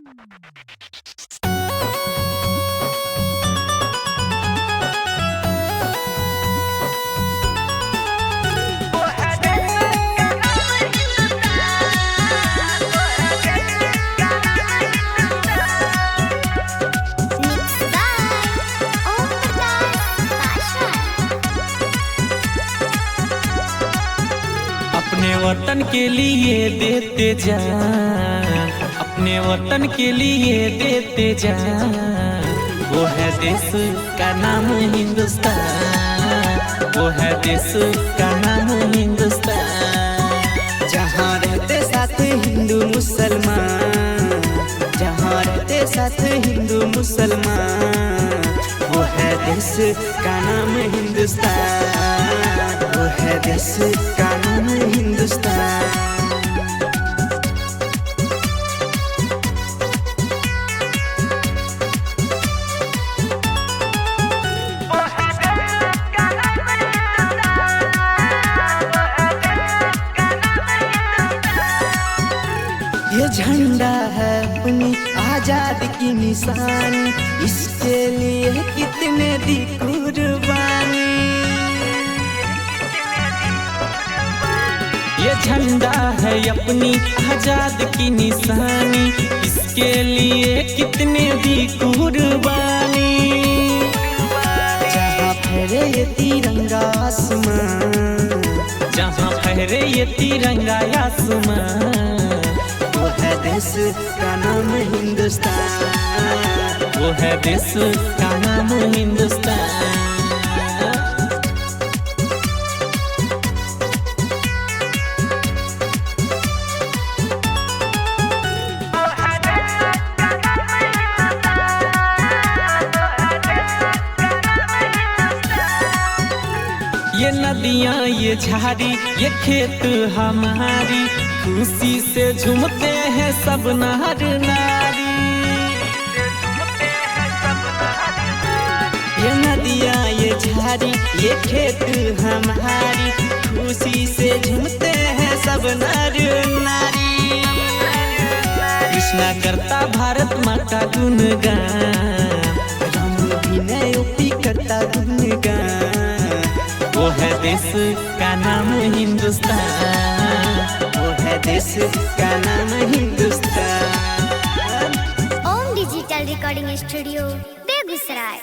अपने वतन के लिए देते जान, अपने वतन के लिए देते जान। वो है देश का नाम हिंदुस्तान, वो है देश का नाम हिंदुस्तान। जहाँ रहते साथ हिंदू मुसलमान, जहाँ रहते साथ हिंदू मुसलमान, वो है देश का नाम हिंदुस्तान, वो है देश का नाम हिंदुस्तान। ये झंडा है अपनी आजाद की निशानी, इसके लिए कितने दी कुर्बानी। ये झंडा है अपनी आजाद की निशानी, इसके लिए कितने दी कुर्बानी। जहाँ फहरे ये तिरंगा आसमान, जहाँ फहरे ये तिरंगा आसमान, वो है देश का नाम हिंदुस्तान, वो है देश का नाम हिंदुस्तान। ये नदियाँ ये झाड़ी ये खेत हमारी, खुशी से झूमते हैं सब नर नारी। ये नदियाँ ये झाड़ी ये खेत हमारी, खुशी से झूमते हैं सब नर नारी। कृष्णा करता भारत माँ का गुणगान, राम विनय ओपी करता गुणगान। वो है देश का नाम हिंदुस्तान, वो है देश का नाम हिंदुस्तान। ओम डिजिटल रिकॉर्डिंग स्टूडियो बेगूसराय।